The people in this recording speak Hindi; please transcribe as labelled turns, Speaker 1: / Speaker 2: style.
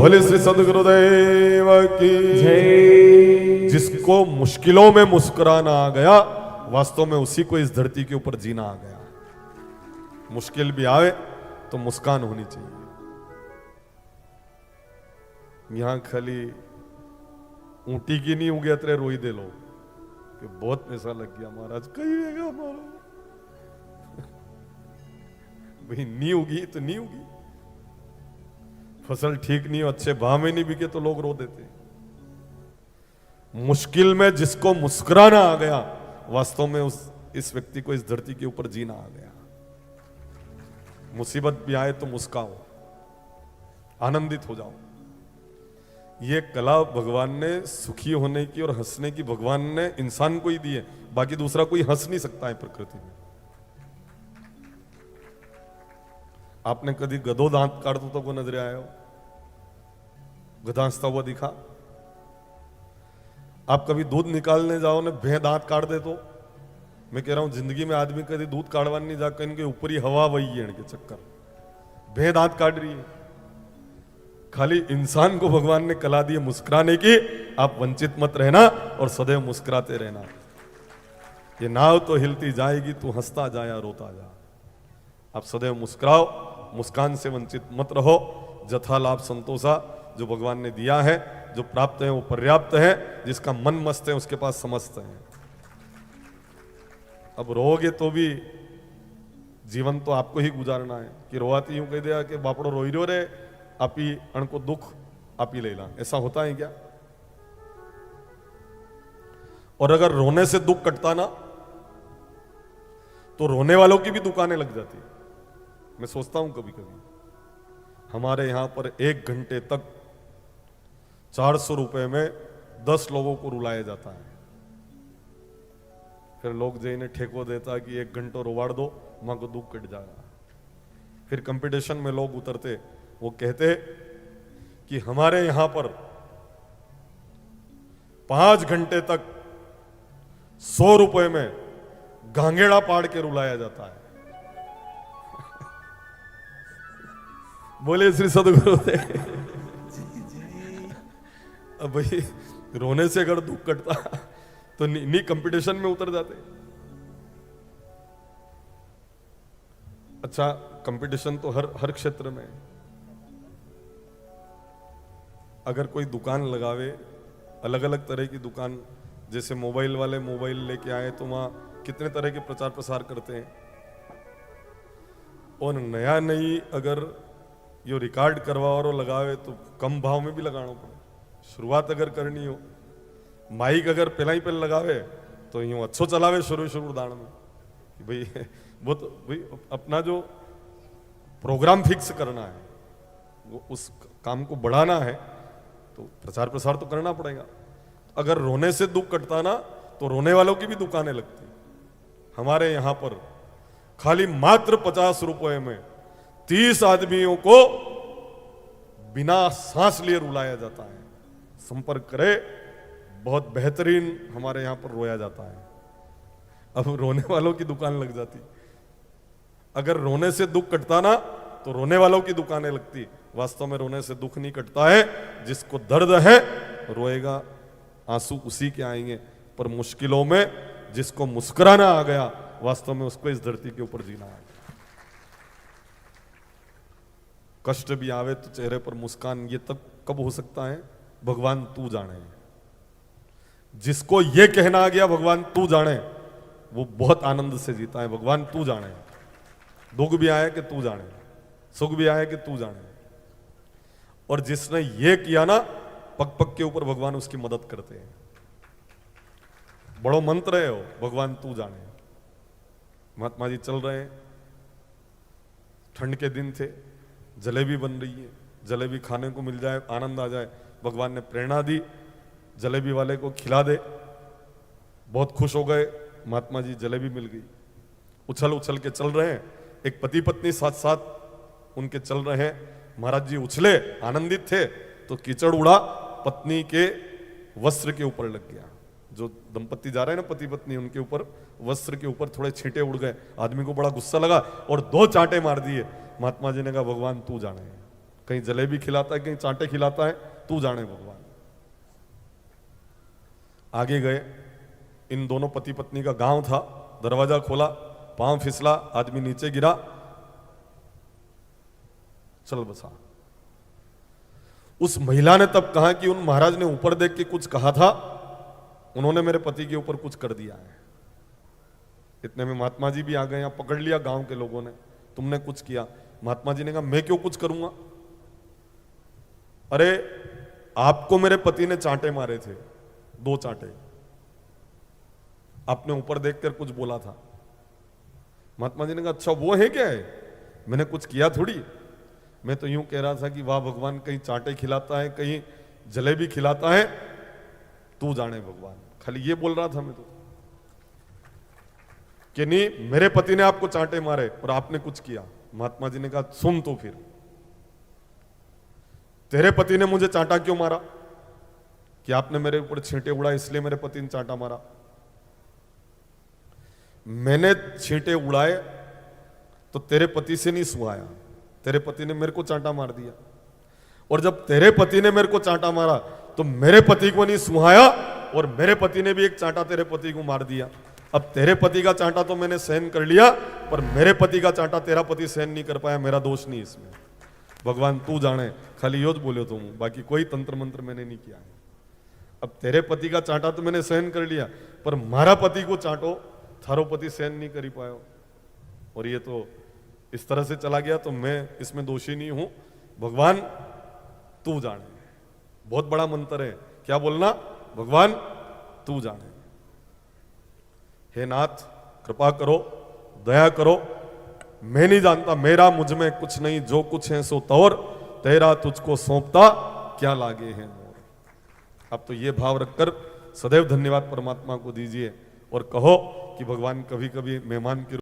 Speaker 1: बोले श्री सदगुरुदेव की
Speaker 2: जय।
Speaker 1: जिसको मुश्किलों में मुस्कुराना आ गया, वास्तव में उसी को इस धरती के ऊपर जीना आ गया। मुश्किल भी आवे तो मुस्कान होनी चाहिए। यहां खाली ऊंटी की नहीं उगे अतरे रोई दे लो कि बहुत पैसा लग गया महाराज, कही हमारा भाई नहीं उगी तो नहीं उगी, फसल ठीक नहीं हो, अच्छे भाव में नहीं बिके तो लोग रो देते। मुश्किल में जिसको मुस्कुराना आ गया, वास्तव में इस व्यक्ति को इस धरती के ऊपर जीना आ गया। मुसीबत भी आए तो मुस्काओ, आनंदित हो जाओ। ये कला भगवान ने सुखी होने की और हंसने की भगवान ने इंसान को ही दी है, बाकी दूसरा कोई हंस नहीं सकता है प्रकृति में। आपने कभी गधो दांत काटतो तो को नजरे आया हो? गधा हंसता हुआ दिखा? आप कभी दूध निकालने जाओ ने भैं दांत काट दे तो? मैं कह रहा हूं जिंदगी में आदमी कभी दूध काटवाने नहीं जाकर इनके ऊपर ही हवा वही है, इनके चक्कर भैं दांत काट रही है। खाली इंसान को भगवान ने कला दी है मुस्कुराने की। आप वंचित मत रहना और सदैव मुस्कुराते रहना। ये नाव तो हिलती जाएगी, तू हंसता जा या रोता जा। आप सदैव मुस्कुराओ, मुस्कान से वंचित मत रहो। जथा लाभ संतोषा जो भगवान ने दिया है, जो प्राप्त है वो पर्याप्त है। जिसका मन मस्त है उसके पास समस्त है। अब रोओगे तो भी जीवन तो आपको ही गुजारना है। कि रोआती यूं कह दिया कि बापड़ो रोई रो रे, आप ही अणको दुख आप ही ले ला, ऐसा होता है क्या? और अगर रोने से दुख कटता ना तो रोने वालों की भी दुकानें लग जाती। मैं सोचता हूं कभी कभी हमारे यहां पर 1 घंटे तक 400 रुपए में 10 लोगों को रुलाया जाता है। फिर लोग जो इन्हें ठेको देता कि 1 घंटा रोवाड़ दो, मां को दुख कट जाएगा। फिर कंपटीशन में लोग उतरते, वो कहते कि हमारे यहां पर 5 घंटे तक 100 रुपए में गांगेड़ा पाड़ के रुलाया जाता है। बोले श्री सदगुरुदेव। अब भाई रोने से अगर दुख कटता तो नहीं कंपटीशन में उतर जाते। अच्छा, कंपटीशन तो हर क्षेत्र में। अगर कोई दुकान लगावे, अलग अलग तरह की दुकान, जैसे मोबाइल वाले मोबाइल लेके आए तो वहां कितने तरह के प्रचार प्रसार करते हैं। और नया नई अगर यो रिकॉर्ड करवा और लगावे तो कम भाव में भी लगाना पड़े। शुरुआत अगर करनी हो, माइक अगर पहला ही पहले लगावे तो यूं अच्छो चलावे शुरू दाण में कि भाई वो तो भाई अपना जो प्रोग्राम फिक्स करना है, वो उस काम को बढ़ाना है तो प्रचार प्रसार तो करना पड़ेगा। अगर रोने से दुख कटता ना तो रोने वालों की भी दुकानें लगती। हमारे यहां पर खाली मात्र 50 रुपए में 30 आदमियों को बिना सांस लिए रुलाया जाता है। संपर्क करे, बहुत बेहतरीन हमारे यहां पर रोया जाता है। अब रोने वालों की दुकान लग जाती। अगर रोने से दुख कटता ना तो रोने वालों की दुकानें लगती। वास्तव में रोने से दुख नहीं कटता है। जिसको दर्द है रोएगा, आंसू उसी के आएंगे। पर मुश्किलों में जिसको मुस्कुराना आ गया, वास्तव में उसको इस धरती के ऊपर जीना है। कष्ट भी आवे तो चेहरे पर मुस्कान, ये तब कब हो सकता है? भगवान तू जाने। जिसको ये कहना आ गया भगवान तू जाने, वो बहुत आनंद से जीता है। भगवान तू जाने। दुख भी आए कि तू जाने, सुख भी आए कि तू जाने। और जिसने ये किया ना, पग पग के ऊपर भगवान उसकी मदद करते हैं। बड़ो मंत्र है वो, भगवान तू जाने। महात्मा जी चल रहे हैं, ठंड के दिन थे, जलेबी बन रही है, जलेबी खाने को मिल जाए, आनंद आ जाए। भगवान ने प्रेरणा दी, जलेबी वाले को खिला दे। बहुत खुश हो गए, महात्मा जी जलेबी मिल गई। उछल उछल के चल रहे हैं, एक पति पत्नी साथ साथ उनके चल रहे हैं। महाराज जी उछले, आनंदित थे, तो कीचड़ उड़ा, पत्नी के वस्त्र के ऊपर लग गया। जो दंपत्ति जा रहे हैं ना, पति पत्नी, उनके ऊपर वस्त्र के ऊपर थोड़े छींटे उड़ गए। आदमी को बड़ा गुस्सा लगा और 2 चांटे मार दिए। महात्मा जी ने कहा भगवान तू जाने। कहीं जलेबी खिलाता है, कहीं चांटे खिलाता है, तू जाने भगवान। आगे गए, इन दोनों पति पत्नी का गांव था। दरवाजा खोला, पांव फिसला, आदमी नीचे गिरा, चल बसा। उस महिला ने तब कहा कि उन महाराज ने ऊपर देख के कुछ कहा था, उन्होंने मेरे पति के ऊपर कुछ कर दिया है। इतने में महात्मा जी भी आ गए, यहां पकड़ लिया गांव के लोगों ने, तुमने कुछ किया। महात्मा जी ने कहा मैं क्यों कुछ करूंगा, अरे आपको मेरे पति ने चांटे मारे थे, 2 चांटे, आपने ऊपर देखकर कुछ बोला था। महात्मा जी ने कहा अच्छा वो है क्या है, मैंने कुछ किया थोड़ी, मैं तो यूं कह रहा था कि वाह भगवान, कहीं चांटे खिलाता है, कहीं जलेबी खिलाता है, तू जाने भगवान, खाली ये बोल रहा था मैं तो, कि नहीं मेरे पति ने आपको चांटे मारे और आपने कुछ किया। महात्मा जी ने कहा सुन तो फिर, तेरे पति ने मुझे चांटा क्यों मारा, कि आपने मेरे ऊपर छींटे उड़ाए इसलिए मेरे पति ने चांटा मारा। मैंने छींटे उड़ाए तो तेरे पति से नहीं सुहाया, तेरे पति ने मेरे को चांटा मार दिया, और जब तेरे पति ने मेरे को चांटा मारा तो मेरे पति को नहीं सुहाया, और मेरे पति ने भी एक चांटा तेरे पति को मार दिया। अब तेरे पति का चांटा तो मैंने सहन कर लिया, पर मेरे पति का चांटा तेरा पति सहन नहीं कर पाया, मेरा दोष नहीं इसमें। भगवान तू जाने, खाली यो बोले तुम, बाकी कोई तंत्र मंत्र मैंने नहीं किया है। अब तेरे पति का चांटा तो मैंने सहन कर लिया, पर मारा पति को चांटो थारो पति सहन नहीं कर पायो, और ये तो इस तरह से चला गया, तो मैं इसमें दोषी नहीं हूं। भगवान तू जाने, बहुत बड़ा मंत्र है, क्या बोलना, भगवान तू जाने। हे नाथ कृपा करो, दया करो, मैं नहीं जानता, मेरा मुझ में कुछ नहीं, जो कुछ है सो तौर, तेरा तुझको सौंपता क्या लागे हैं मोर। अब तो ये भाव रखकर सदैव धन्यवाद परमात्मा को दीजिए और कहो कि भगवान कभी कभी मेहमान की